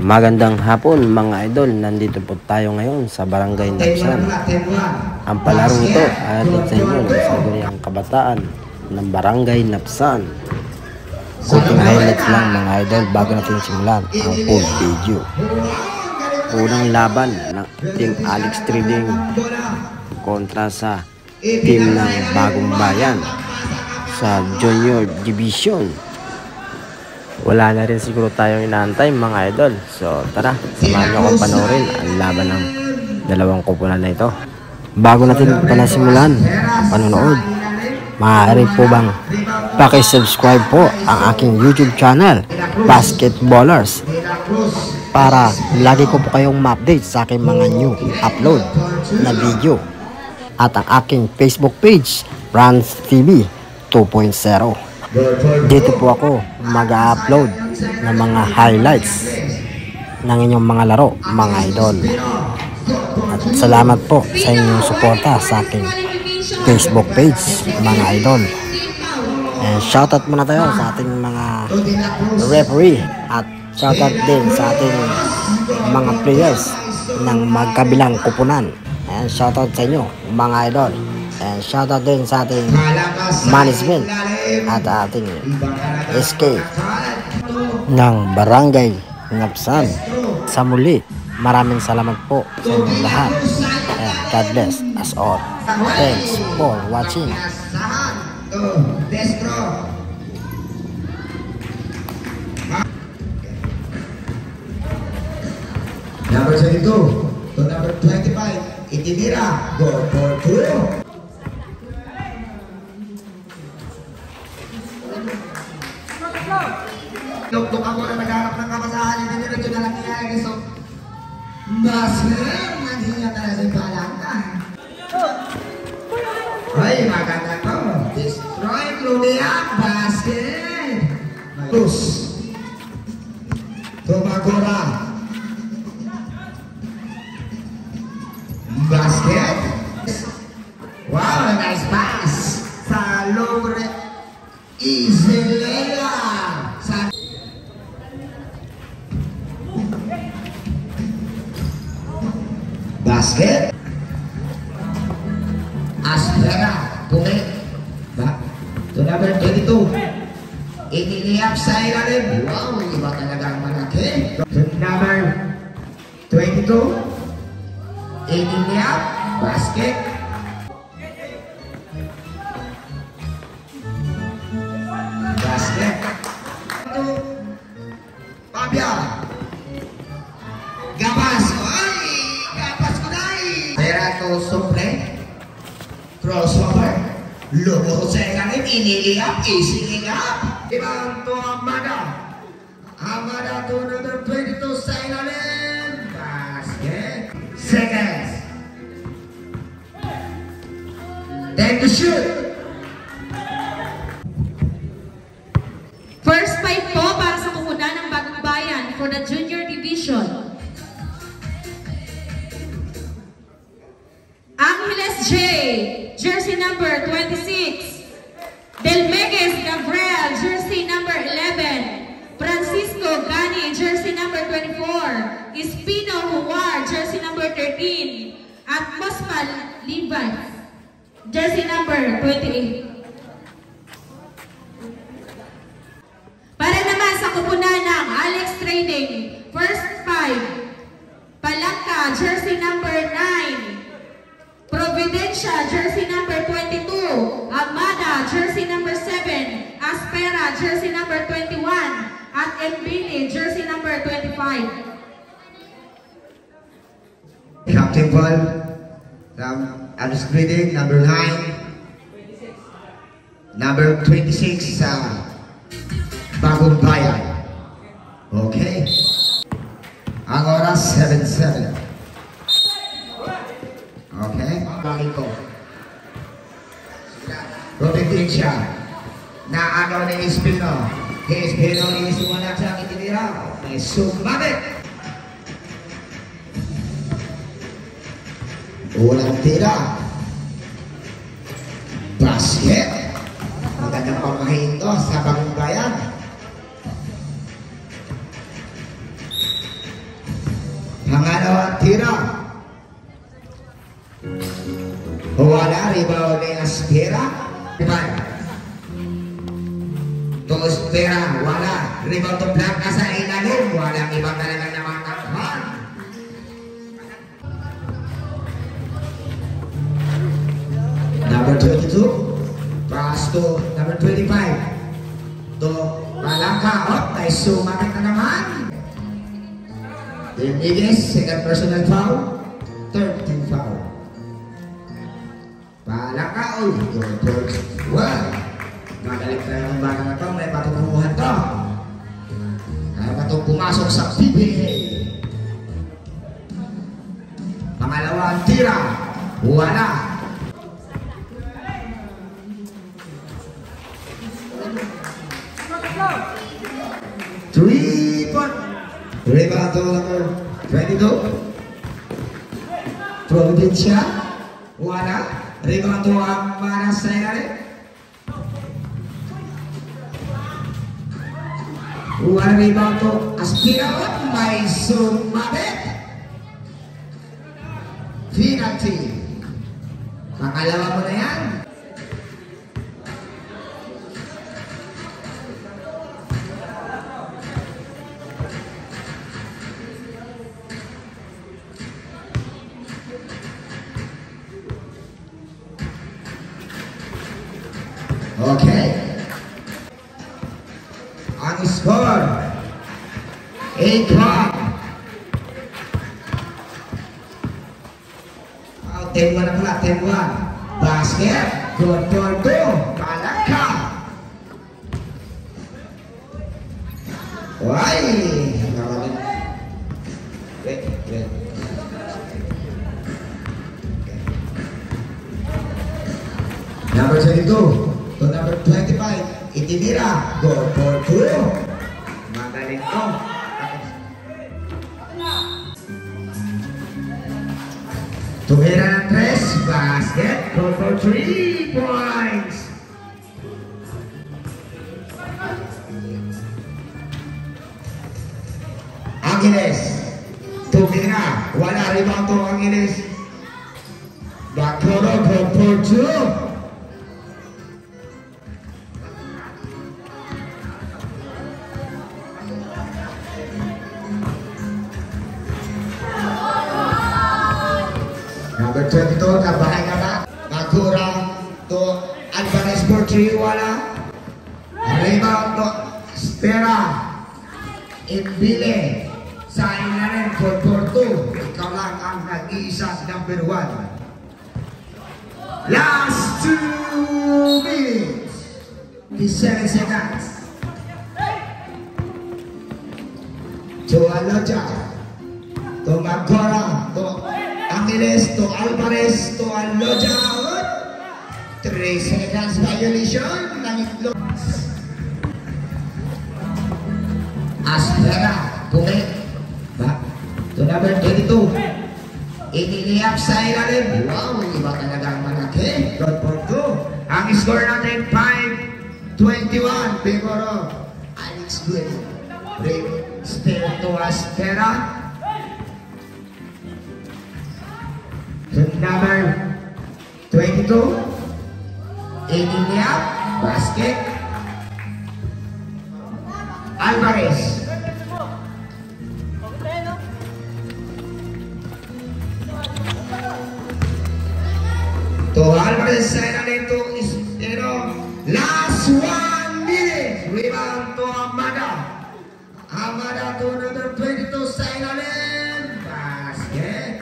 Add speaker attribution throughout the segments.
Speaker 1: Magandang hapon mga idol, nandito po tayo ngayon sa Barangay Napsan. Ang palarong ito ay atin sa inyo ng sangguniang kabataan ng Barangay Napsan. Kunting highlights lang mga idol bago natin simulan ang full video. Unang laban ng Team Alex Trading kontra sa team ng Bagong Bayan sa Junior Division. Wala na rin siguro tayong inaantay mga idol. So tara, samahan nyo akong panoorin ang laban ng dalawang kupunan na ito. Bago natin panasimulan ang panonood, maaari po bang pakisubscribe po ang aking YouTube channel, Basketballers, para lagi ko po kayong ma-update sa aking mga new upload na video. At ang aking Facebook page, Rans TV 2.0. Dito po ako mag-upload ng mga highlights ng inyong mga laro mga idol. At salamat po sa inyong suporta sa aking Facebook page mga idol. And shoutout muna tayo sa ating mga referee at shoutout din sa ating mga players ng magkabilang kupunan. And shoutout sa inyo mga idol. And shoutout din sa ating management at ating SK ng Barangay Napsan. Sa muli, maraming salamat po sa inyong lahat. And God bless us all. Thanks for watching.
Speaker 2: Number 22 to number 25, Itidira, go for 2. Tuk-tuk ako na nagharap ng kapasahan, hindi nyo na lang nangyayari. So, mas maghinga talaga sa palangka. Ay, maganda to. Destroy, Claudia, basket. Luz. Tumagura. Basket. Wow, nice pass. Sa Logre. Iselera. Sa basket. Aspera. Pulit. To number 22. Iniliyap sa ilalim. Wow, iba talaga ang malaki. To number 22. Iniliyap. Basket. Basket. Pabia. Gapas. Ay, gapas ko na eh. Perato suple. Crossover. Lumo sa ilalim. Iniliyap. Isiliyap. Ibang to Amada. Amada to number 22 sa ilalim. Basket. Seconds. Then to shoot.
Speaker 3: First fight po para sa kupunan ng Bagong Bayan for the Junior Division. Angeles J, jersey number 26. Delmegues Gabriel, jersey number 11. Francisco Gani, jersey number 24. Espino Huar, jersey number 13. At Mosmal Levi, jersey number 28. Para naman sa kupunan ng Alex Trading, first 5. Palaka, jersey number 9. Providencia, jersey number 22. Amada, jersey number 7. Aspera, jersey number 21. At Mbili, jersey number 25.
Speaker 2: Captain Paul from Alex Trading, number 9. Number 26 sa Bagong Bayan. Okay. Ang oras 7:07. Okay. Bakit ko? Providencia na ano ni Espino. Espino ni sumanap sa Itidira. May sumabit. Ulang tira. Basket. Magandang pamahin to sa Bagong Bayan. tira. Wala, rebound ni Aspera. To Aspera, wala. Rebound to Blanca sa ilalim. Walang ibang talaga naman takpan. Number 22, pass to number 25. To Blanca, ay sumakit na naman. Rodriguez, second personal foul, third team foul. Blanca, good. Well, magaling tayo ng bata na to, may patutunguhan to. Kaya ba itong pumasok sa PBA? Pangalawa ang tira, wala. Three-point. Rebound to number 22. Providencia. Wala. Rebound to Amara Sayare. Wala rebound to Aspira. May sumabit. Penalty. Pangalawa mo na yan. Okay. Ang score 8-1. Oh, 10-1 na pala, 10-1. Basket, good for 2. Blanca. Ay, wait. Number 22. To number 25, itinira, go for 2. Magaling to. Tumira ng 3, basket, go for 3 points. Angeles, tumira, wala rebound to Angeles. Bakuro, go for 2. Number 22, nabahay ka ba? Magura to Alvarez for 3, wala. Rebound to Aspera. Imbile. Sa ilalim for 2. Ikaw lang ang nag-iisa sa number 1. Last 2 minutes. 7 seconds. To Aloja. To Magura. To Angeles, to Alvarez, to Aloja. 3 seconds violation. Nangitlog. Aspera. Bumit. To number 22. Iniliyap sa ilalim. Wow, iba talaga ang malaki. Good for 2. Ang score natin 5-21. Bigoro. Alex Good. Break. Still to Aspera. Number 22, Iniliyap, basket, Alvarez. To Alvarez sa ilalim to Istero. Last 1 minute. Rebound to Amada. Amada to number 22 sa ilalim. Basket.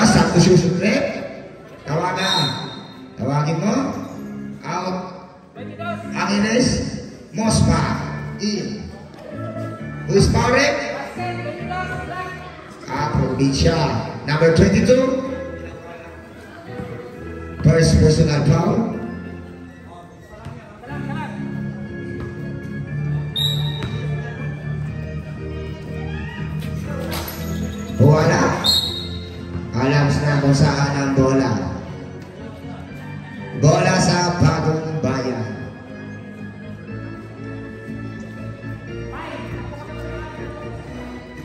Speaker 2: Sakto susutret. Tawagin mo. Out. Angeles. Mospa. In. Who is powering? Provincia. Number 22. First personal foul. Wala. Alam na kung saan ang bola. Bola sa Bagong Bayan.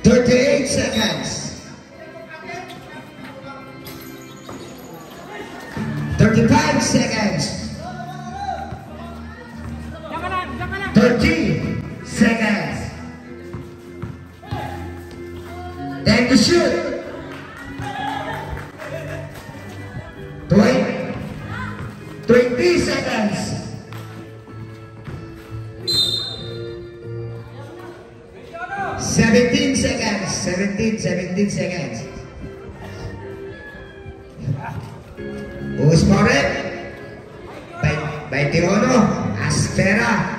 Speaker 2: "38 seconds. 35 seconds. 30 seconds. Time to shoot. 20 seconds. 17 seconds. 17 seconds. Who's for it? 21. Aspera.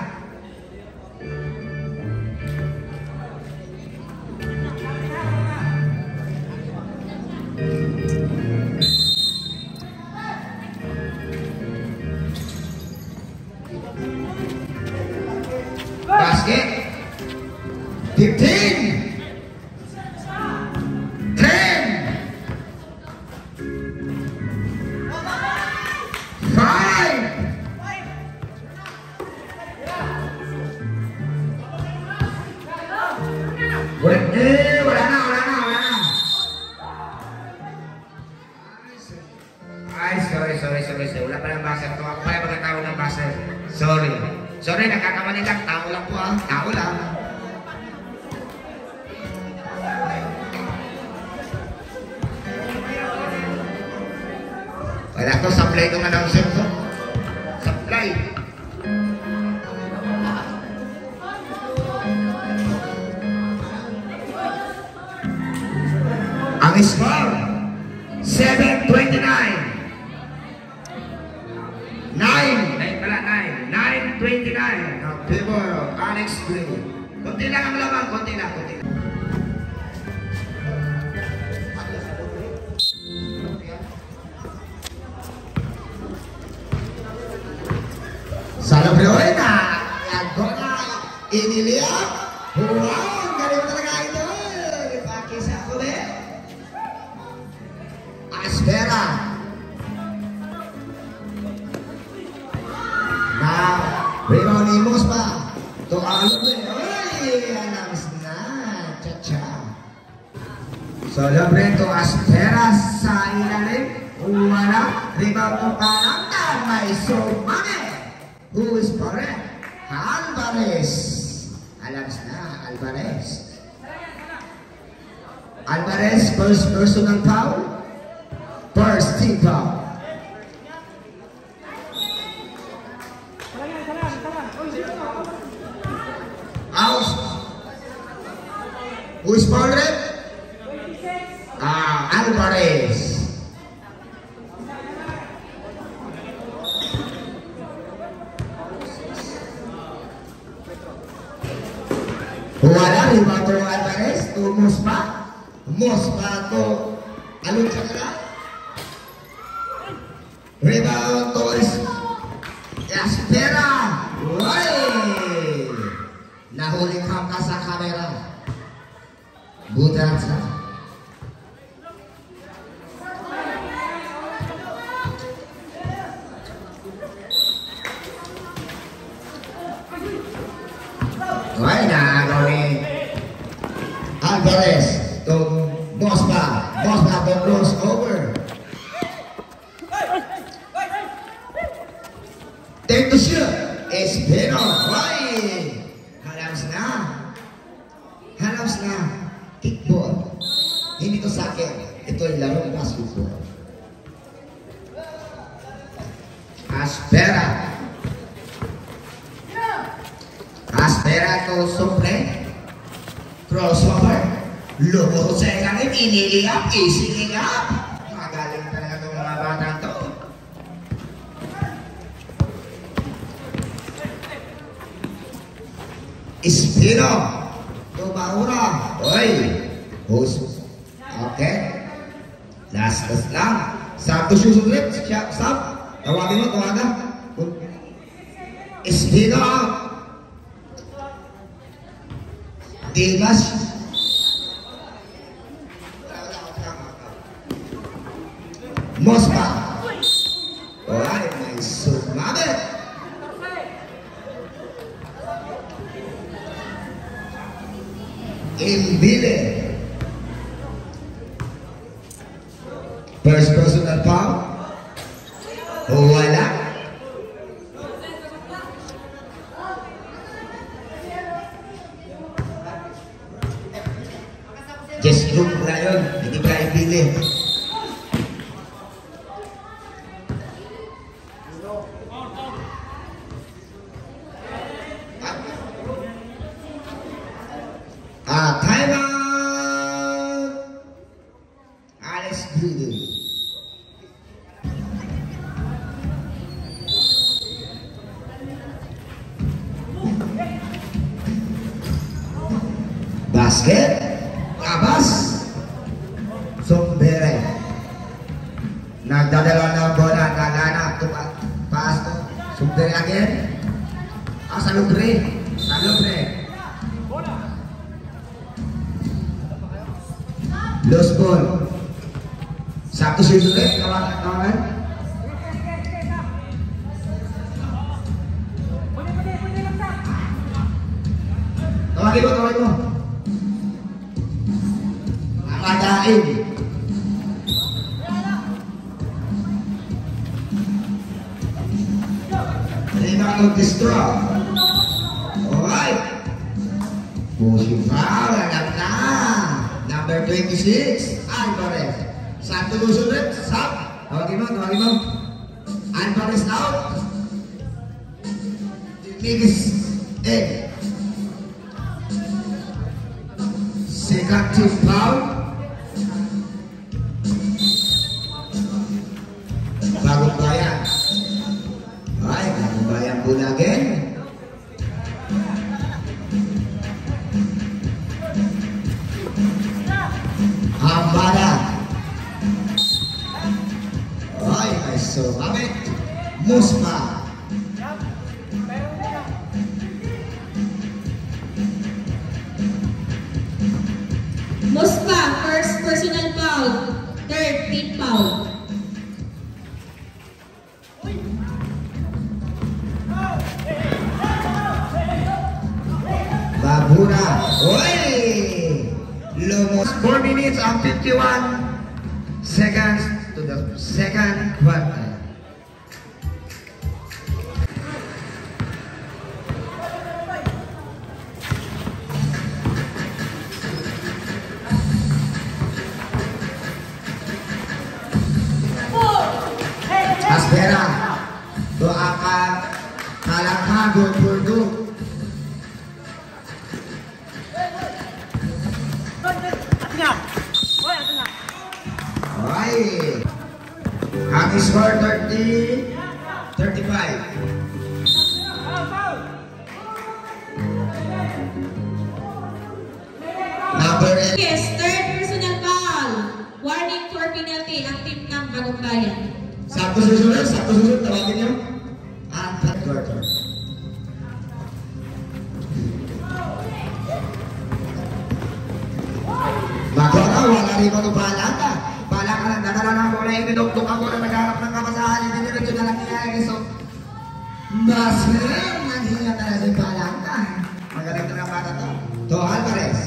Speaker 2: Basket. 15. 10. 5. wala na. Ay, sorry. Wala pa ng buzzer. Ito ako pala magkatawag ng buzzer. Sorry, nagkakamali lang. Tao lang po ah. Tao lang. Wala to, supply itong announcer to. Supply. Ang score, 7:29. 9:29. Now, favor of Alex Green. Kunti lang ang laman, kunti lang. Salabreoy na. Yago na. Iniliyak. Wow, galing talaga ito. Ipakisa ko eh. Aspera. Now, rebound ni Mospa. To Alumni. Uy, anams na. Cha-cha. Celebrate to Aspera sa ilalim. Wala. Rebound mo pa lang na may sumane. Who is correct? Alvarez. Alams na, Alvarez. Alvarez, first personal foul. First team foul. Out. Who is correct? Alvarez. Wala, rebound to Alvarez to Mospa. Mospa to Alunchakala. Rebound to Aspera. Uy! Nahuli ka sa kamera. Budat sa. Why na ni Alvarez to Mospa. Mospa to cross over. Take the shoot. Espino. Why? Halams na. Kickball. Hindi to sa akin. Ito ay larong basketball. Aspera to Sopre. Crossover. Lumo sa ilalim. Iniliyap. Isiliyap. Magaling talaga itong mga bata to. Espino. Tumaura. Oy. Okay. Last lang. Sakto susunod. Stop. Tawagin mo. Espino out. Dimas. Mospa. Alright, may sumabit. Imbile. First personal foul. Wala. Just group na yun. Hindi ba ibili? Time out! Alex Green. Basket. Abbas. Sombere. Nagdadala ng bola. Nagana. Pass to. Sombere again. Salubre. Salubre. Lost ball. Satu sulit kawan-kawan. Tawagin mo. Angadain. Terima mag-destroy. Alright. Pushing foul. Alam na. Number 26, Alvarez. Satu sulit, sub. Tawagin mo. Alvarez out. Migis in. Second team foul. Bagong bayan. Ay, bagong bayan pula again. Hambada. Ay, so Amit Musma.
Speaker 3: Muspa, first personal foul, third team foul.
Speaker 2: Babura. Oy! Lumos 4 minutes and 51 seconds to the second quarter. Aspera doakan kalangkah gol. Alright. Ang score 35. Number 8.
Speaker 3: Yes, third personal foul. Warning for penalty ang team ng Bagong Bayan.
Speaker 2: Satu susunod, tawagin nyo. Ang third quarter. Magkora, wala rin mo palaka. Palaka lang, dadala ng bola, ibinuktok ako na nagharap ng kapasahan, ibiniritso na lang niya. So, Basler, naghinga na rin palaka. Magaling na ng bata to. To Alvarez,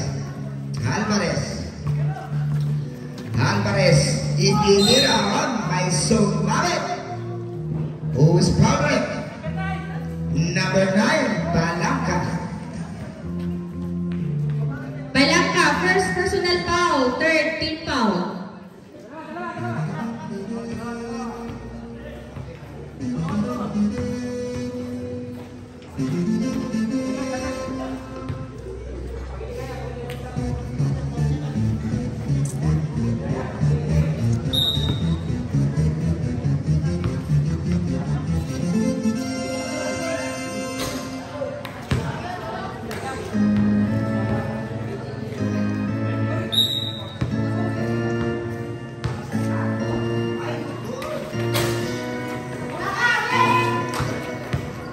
Speaker 2: itiniran, may sumabit. Who is powered? Number 9, Balangka.
Speaker 3: Balangka, first personal foul, third team foul.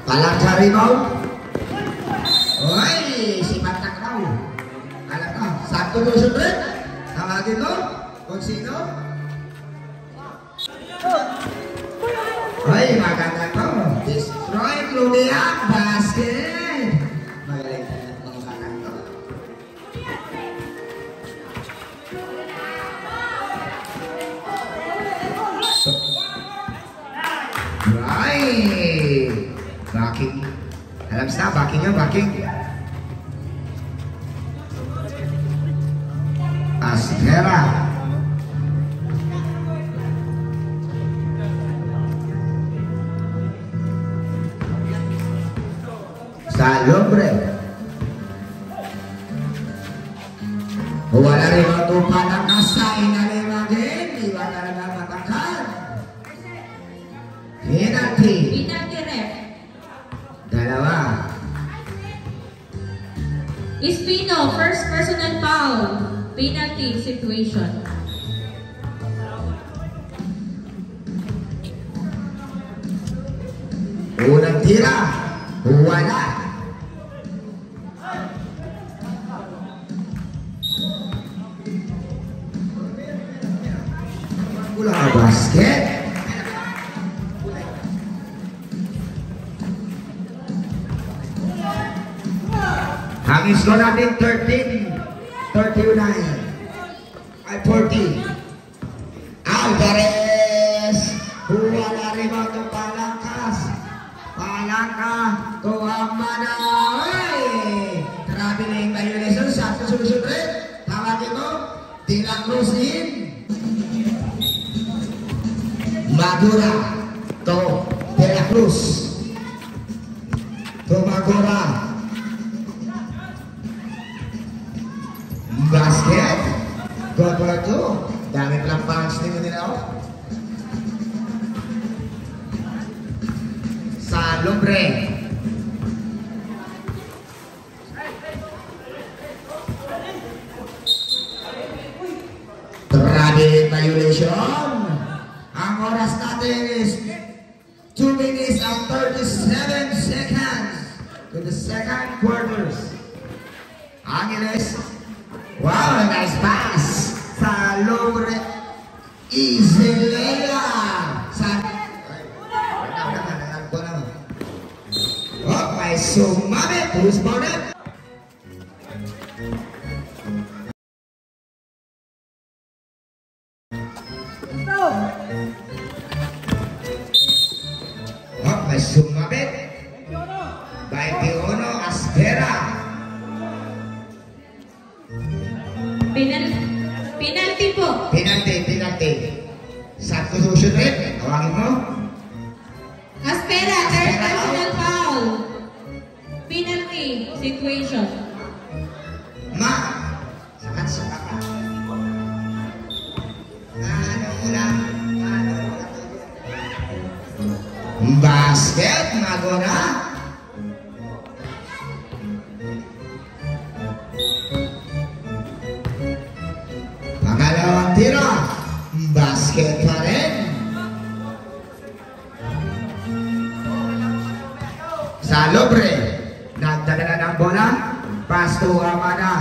Speaker 2: Balangka rebound. Oy, si Patak raw. Alam ka, sakto doon sunod. Tawagin mo, kung sino. Ay, maganda to. Destroy Claudia basket. Magaling mga bata to. Right. Backing. Alam sa backing nyo, backing. Aspera. Salobre. Wala rin ito palang kasay na limagin. Iba talaga matangkad. Penalty.
Speaker 3: Penalty ref.
Speaker 2: Dalawa.
Speaker 3: Espino, first personal foul. Penalty situation.
Speaker 2: Unang tira. Wala. Wala ka basket. Ang score natin 39 ay 40. Alvarez. Wala rin ito palangkas. Palangka to Amada. Ay! Traveling violation sa susunod rin. Tawagin mo. Tilang Rosin. Magura to De La Cruz. To Magura. Basket. Good for two. Dami palang punch din nila. Salobre. Trade violation. Ang oras natin is 2 minutes and 37 seconds to the second quarters. Angeles. Wow, nice pass. Salobre. Isilea. Oh, may sumabit. Who's about it? Oh, may sumabit. 21 Aspera.
Speaker 3: Penalty po.
Speaker 2: Penalty. Sakto susunod rin. Tawagin mo.
Speaker 3: Aspera, third personal foul. Penalty situation.
Speaker 2: Ma. Sakat ka. Basket, Magora. Pangalawang tira. Basket pa rin. Salobre. Nagdadala ng bola. Pass to Amada.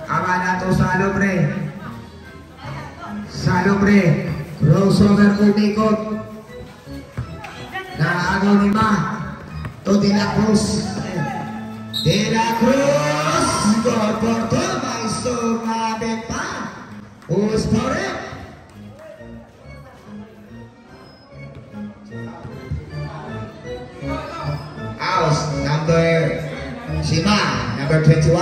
Speaker 2: Amada to Salobre. Salobre. Crossover umikot. Naagaw ni Ma. To De La Cruz. De La Cruz. Good for two. May sumabit pa. Who's for it? House number Shima, number 21.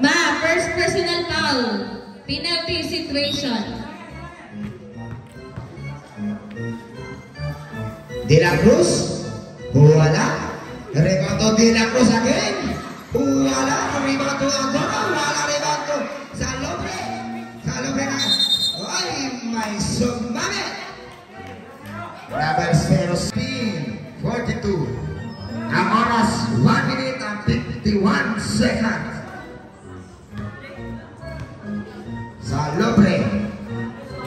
Speaker 3: Ma, first personal foul. Penalty situation.
Speaker 2: De La Cruz. Wala. Rebound De La Cruz again. Wala. Rebound Agora. Wala rebound Salobre. Salobre na. Ay, may sumabit. Number 0 spin. 42. Ang oras 1 minute and 51 seconds. Salobre.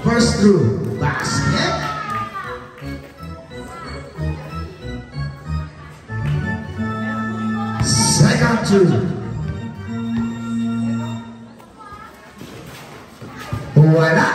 Speaker 2: First through. Basket. Second two. Wala.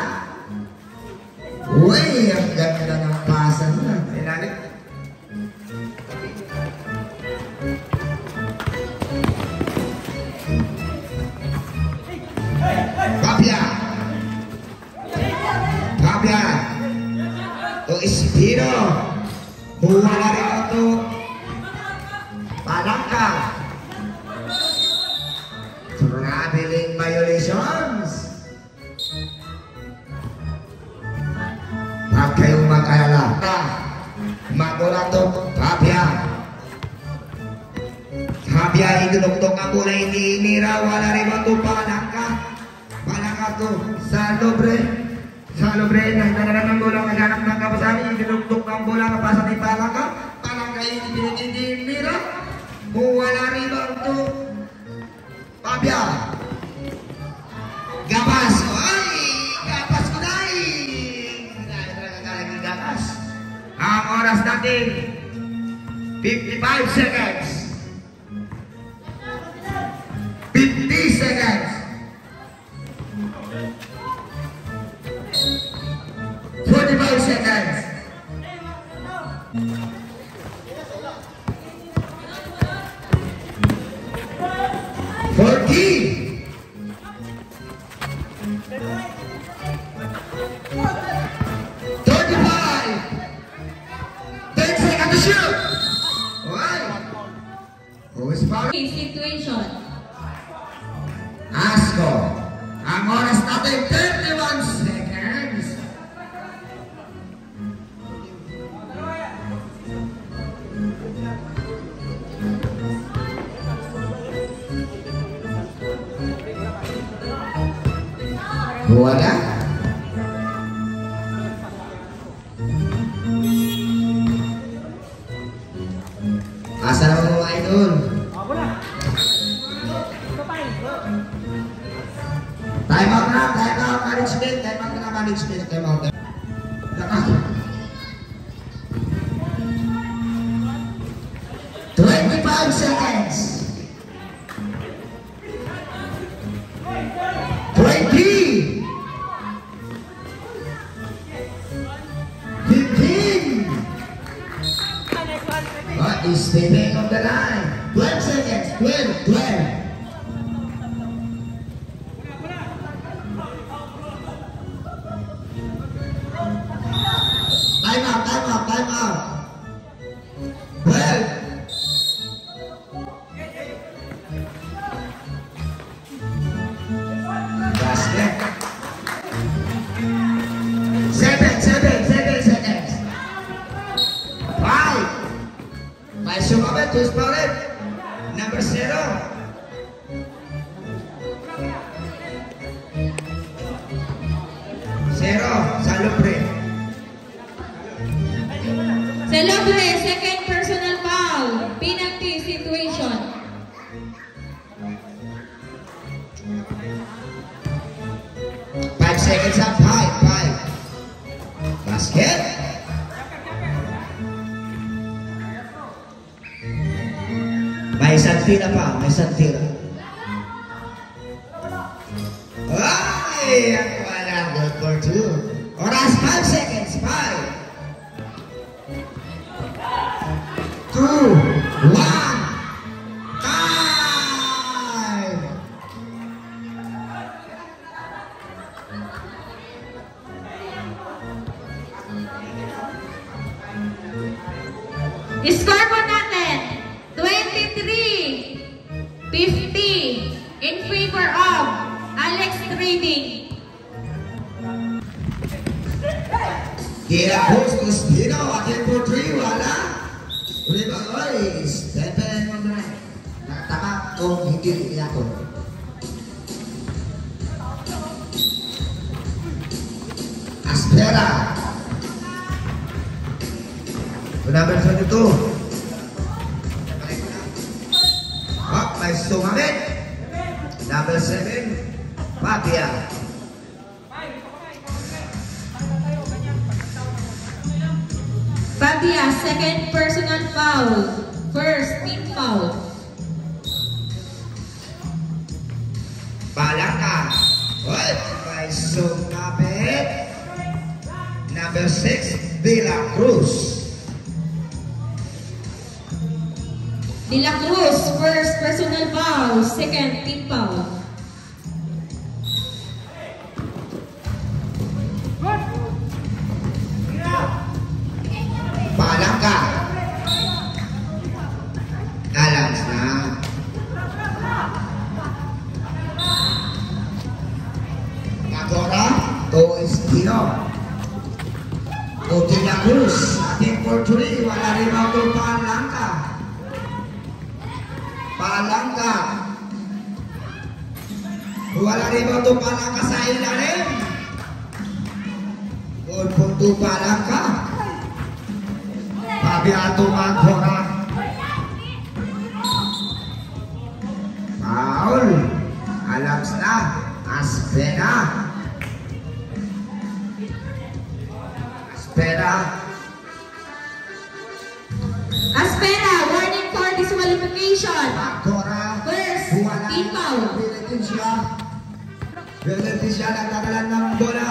Speaker 2: Wala rin ito. Palangka. Traveling violations. Huwag kayong mag-alala. Magulang to, Fabia. Fabia, idunok-tok ang bola, hindi inira. Wala rin ito. Palangka. Palangka to. Salobre, nagdala ng bola, naghanap ng kapasari, dinugtog ang bola, kapasa ni Palangka. Palangka, hindi mira. Wala rebound to Fabia. Gapas. Ay! Gapas ko na eh! Hindi talaga kalaging gapas. Ang oras natin, 55 seconds. 50 seconds. 45 seconds. 40. 35. 10 seconds to shoot. Alright. Who is foul?
Speaker 3: Situation.
Speaker 2: Asko. Ang oras natin, 31 seconds. Wala. Asa naman mga idol? Time out na, management, time out. Naka. 25 seconds. 20. 15. What is stepping on the line? 12 seconds. 12. Time out. 12. Basket. 7 seconds. 5. May sumabat, who's fouled? Number 0. Salobre.
Speaker 3: Salobre, second personal foul. Penalty situation.
Speaker 2: Five seconds up. 5. Basket. May isang tira pa. Ay! Ang wala. Good for 2. Oras 5 seconds. 5. 2. 1. Time!
Speaker 3: Score po natin, 23-50 in favor of Alex Trading.
Speaker 2: Kira Cruz Crispino, akin po 3, wala. Riva Ois, 7 on the right. Nakatama kung hindi ako. Aspera. Number 22. May sumamit. Number 7. Fabia.
Speaker 3: Fabia, second personal foul. First team foul.
Speaker 2: Palangka. May sumamit. Number 6. De La Cruz.
Speaker 3: De La Cruz, first personal foul, second team foul.
Speaker 2: Palangka. wala rebound to Palangka. Palangka. Wala rebound to Palangka sa ilalim. Good point to Palangka. Fabiato Magora. Foul. Alams na. Aspera.
Speaker 3: Aspera, warning for disqualification.
Speaker 2: Magora.
Speaker 3: First, team foul.
Speaker 2: Benetisya nagdadalan ng bola.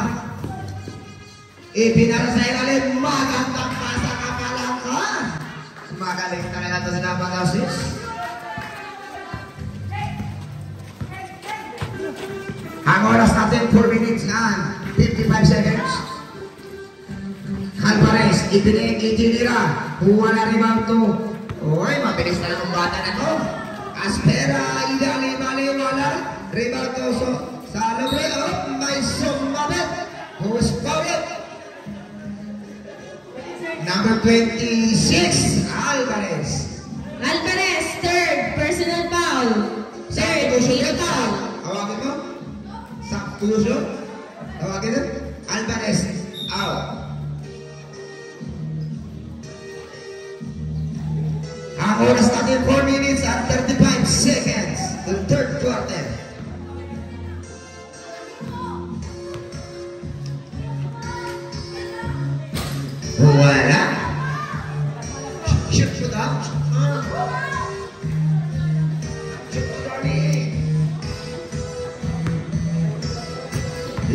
Speaker 2: Ipinara sa ilalim. Magandang pasa ka Palangka. Magaling talaga ito sa napag-assist. Ang oras natin 4 minutes and 55 seconds. Alvarez, itinira. Kuha na rebound to. Uy, mabilis na lang ang bata na to. Aspera, wala. Rebound to sa Lobrero. May sumabit. Who's fouled? Number 26, Alvarez.
Speaker 3: Alvarez, third, personal foul. Third, team foul.
Speaker 2: Tawagin mo? Substitution? Tawagin mo? Alvarez, out. Ang oras natin 4 minutes and 35 seconds. The third quarter. Wala. Shoot up.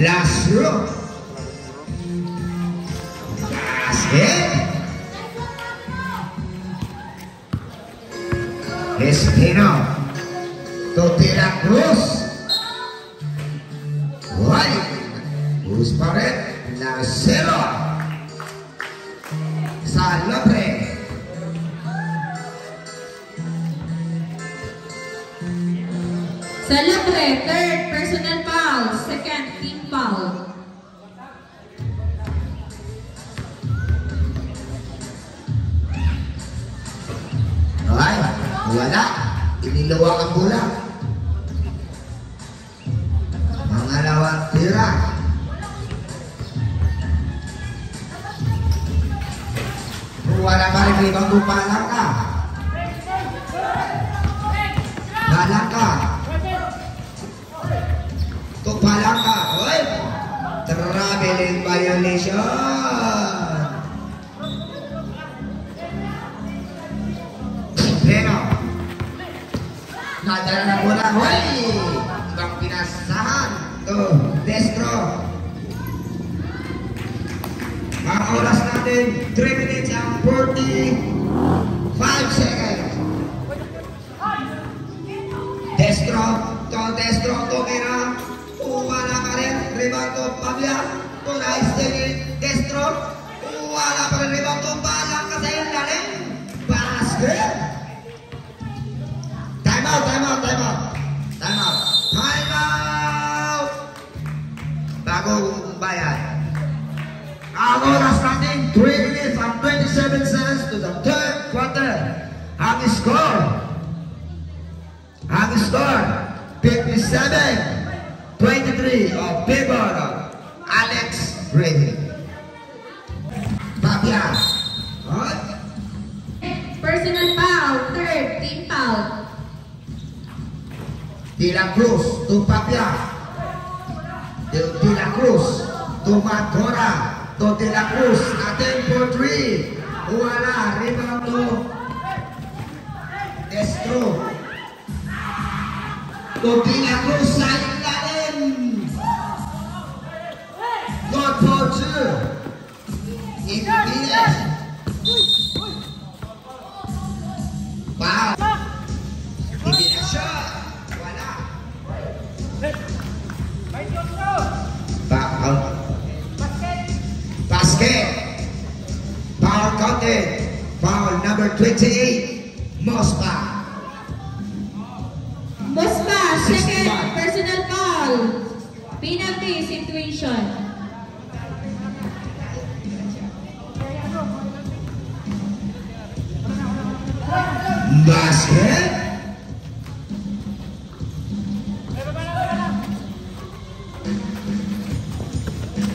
Speaker 2: Last row. Basket. Espino. Totila Cruz. White. Cruz Paret. Narcelo. Salabre.
Speaker 3: Salabre, third, personal foul. Second, team foul.
Speaker 2: Ay, wala. Iniluwang ang bola. Mangalawang tira. Wala pa rin ibang Palangka. Palangka. To Palangka. Oy! Traveling violation. Pleno. Nadala na bola. Oy! Ibang pinasahan. To Destro. Ang oras natin, 3 minutes and 45 seconds. Destro, Tomera. Wala pa rin, rebound to Pablia. To nice steady, Destro. Wala pa rin, rebound to Palangka sa ilalim. Basket. Time out. Bagong bayan. Ang oras natin, 3 minutes and 27 seconds to the third quarter. Ang score, 57-23 of favor of Alex Redding. Papia.
Speaker 3: Personal foul, third, team foul.
Speaker 2: De La Cruz to Papia. De La Cruz to Magora. To De La Cruz, natin for 3. Wala, rebound to Destro. To De La Cruz sa ilalim. Good for 2. Infinite. Wow. Hindi na siya. Wala. Back out. Basket. Foul counted. Foul number 28. Mospa.
Speaker 3: Second, personal foul. Penalty situation.
Speaker 2: Basket.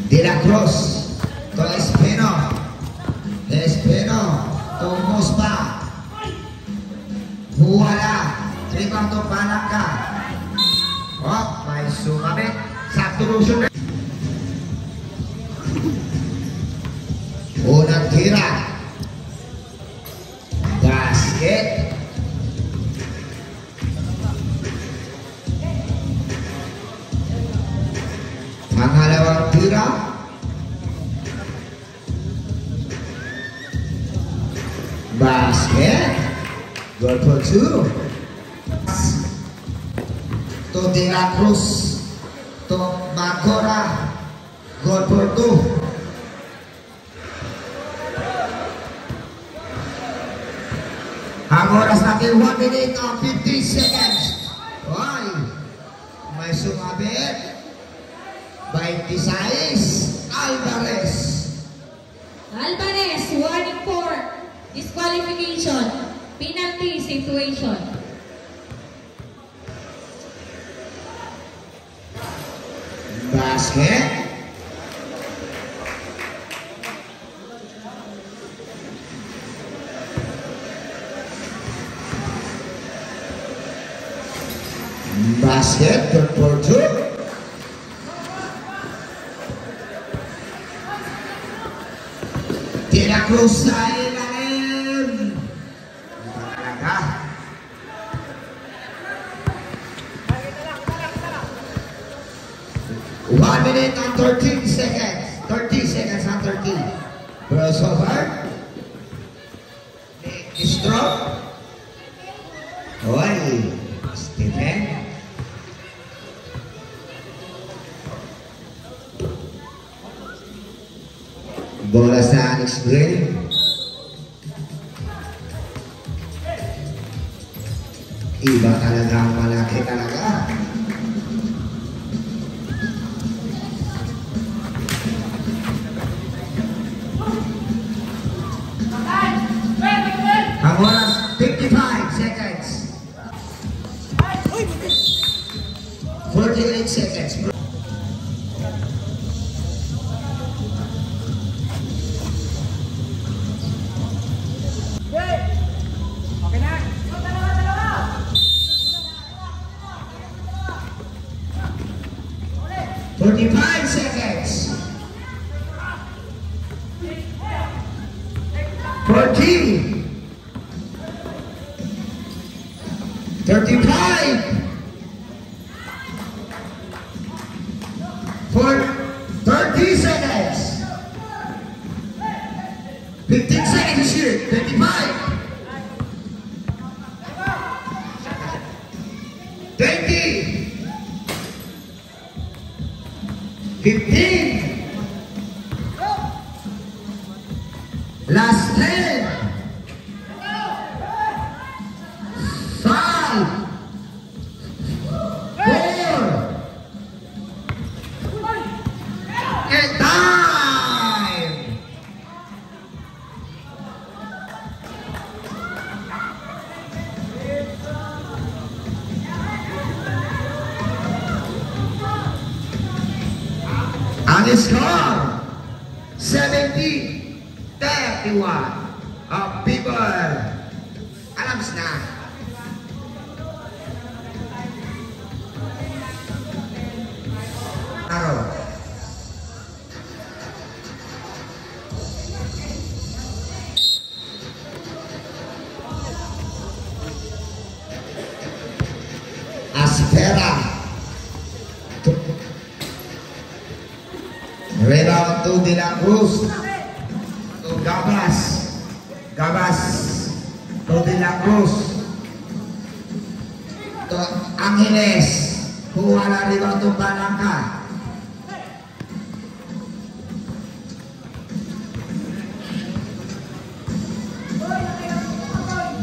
Speaker 2: De la Cruz to Espino. Espino to Muspa. Huwala. Rebound to Palangka. Oh, may sumabit. Substitution. Unang tira. Basket. Pangalawang tira. Basket. Goal for two. To De La Cruz. To Magora. Goal for two. Ang oras natin 1 minute and 50 seconds. Hoy, may sumabit. 26, Alvarez.
Speaker 3: Alvarez, warning for disqualification. Penalty situation.
Speaker 2: Basket. Basket, good for two. De La Cruz sa ilalim. Talaga. One minute and 13 seconds. 30 seconds and 13. Crossover. Stroke. Oy. Stephen. Bola sa Alex Gray. Iba talaga ang malaki talaga. Ang oras, 55 seconds. 48 seconds.
Speaker 4: Okay na.
Speaker 2: 45 seconds. 40. 35. For 30 seconds. 15 seconds here. 25. 20. 15. Last 10. 5. 4. And time. Ang score, 70-31 of people. Alams na. Araw. Aspera. Rebound to De La Cruz. To Gabas. Gabas. To De La Cruz. To Angeles. Kuha na rebound to Palangka.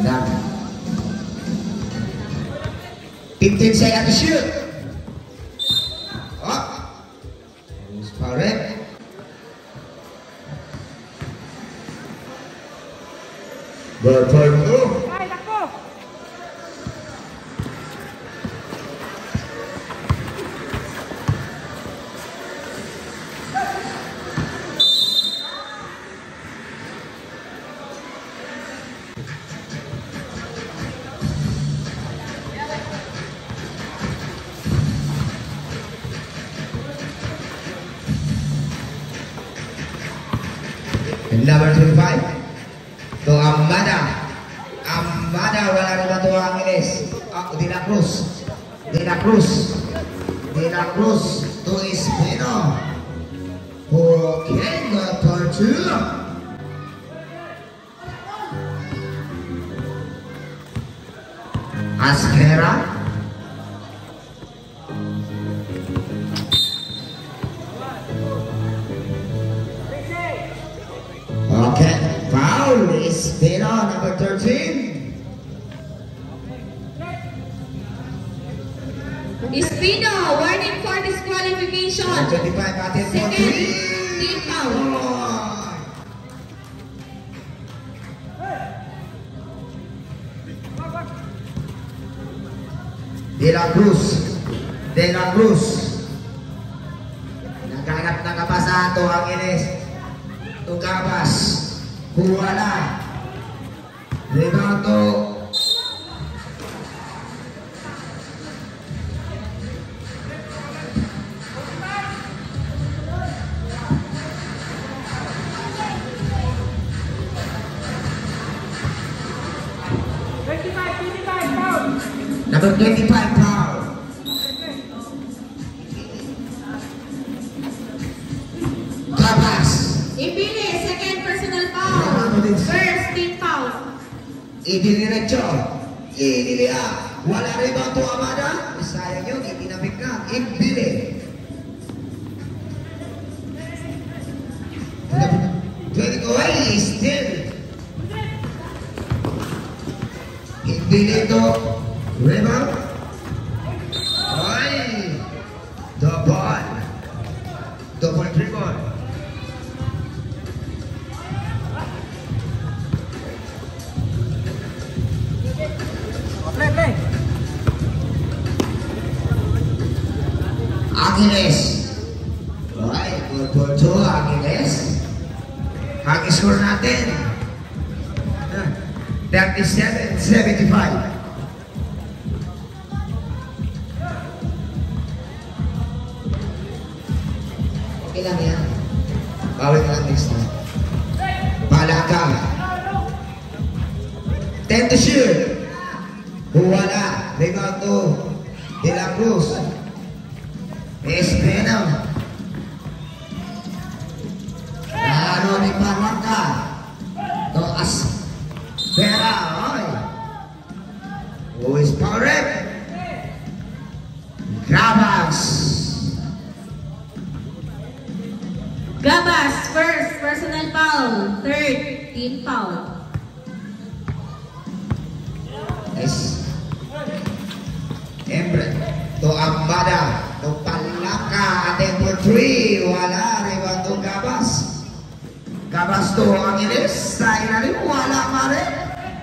Speaker 2: Lang. 15 seconds to shoot. Up. Correct. Ball for two. Number 25. To Amada. Amada, wala rin ba ito ang Angeles? De La Cruz. De La Cruz. De La Cruz to Espino. Okay, good for 2. Asquera. Okay, foul is Espino, number 13.
Speaker 3: Espino, warning for disqualification.
Speaker 2: 25, atin po,
Speaker 3: Second,
Speaker 2: 3.
Speaker 3: team foul.
Speaker 2: De La Cruz. De La Cruz. Naghanap na kabasahan to ang Ines. Tugabas. Kuwala. Renato. Number 25 foul. Gabas.
Speaker 3: Ibili, second personal foul. First, team foul.
Speaker 2: Idiliretso. Idilia. Wala rin ba ito, Amada? Sayang yun, itinapik na. Ibili. 20 still. Ibili ito. Rebound. Ay. Double. Double dribble.
Speaker 4: Play.
Speaker 2: Angeles. Ay, good for 2, Angeles. Ang score natin. 37-75. Okay lang yan. Bawal na lang next time. Palaka. 10 to shoot. Wala. Rebound to De La Cruz. Espino. Lalo ni Palaka. To Asquera. Oy. Who is powered? Gabas.
Speaker 3: Gabas, first personal foul. Third, team foul.
Speaker 2: Nice. Embre. To Ambada. To Palaka. Atin for 3. Wala. Rebound to Gabas. Gabas to Angeles. Sa ilalim. Wala pa rin.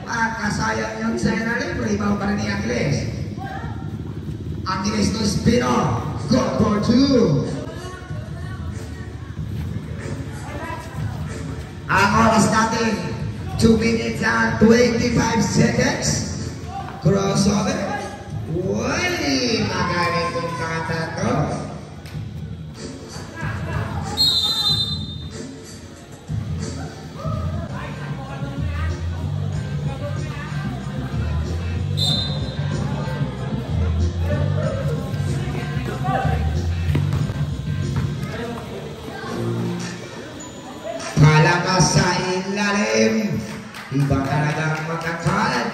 Speaker 2: Makasayang yun sa ilalim. Rebound pa rin ni Angeles. Angeles to Espino. Go for 2. Ang oras natin, 2 minutes and 25 seconds. Crossover. Uy, magaling kong kata to. Malakas sa ilalim. Iba talagang makakalad.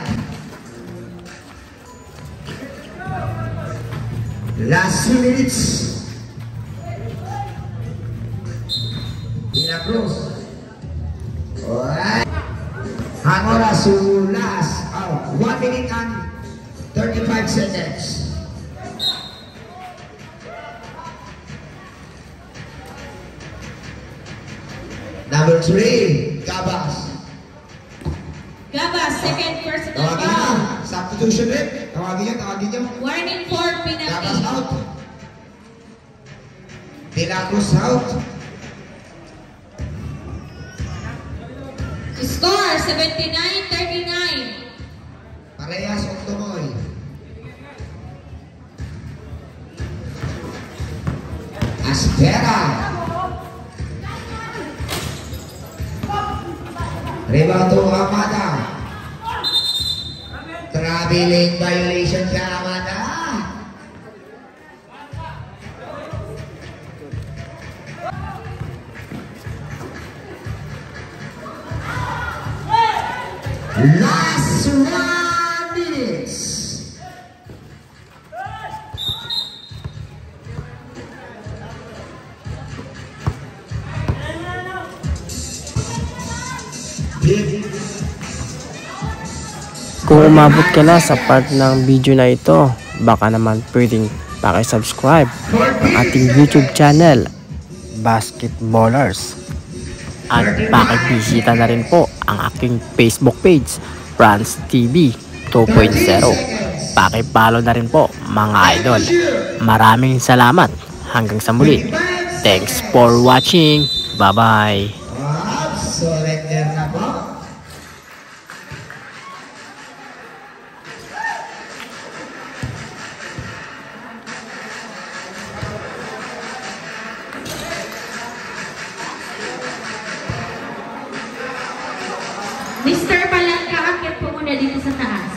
Speaker 2: Last 2 minutes. De La Cruz. Alright. Ang oras last 1 minute and 35 seconds. Number 3, Gabas.
Speaker 3: Gabas, second personal
Speaker 2: Tawagin niya.
Speaker 3: foul.
Speaker 2: Substitution rep. Tawagin niya.
Speaker 3: Warning for
Speaker 2: Gabas
Speaker 3: penalty.
Speaker 2: out. De La Cruz out.
Speaker 3: Score, 79-39.
Speaker 2: Parehas ang tumoy. Asquera. Rebound to Amada. Traveling violation siya, Amada. Last 1 minutes.
Speaker 1: Kung umabot ka na sa part ng video na ito, baka naman pwedeng pakisubscribe ang ating YouTube channel, Basketballers. At pakibisita na rin po ang aking Facebook page, France TV 2.0. Pakipollow na rin po mga idol. Maraming salamat. Hanggang sa muli. Thanks for watching. Bye-bye.
Speaker 2: Surrender na po.
Speaker 3: Mr. Palangka, akit po muna dito sa taas.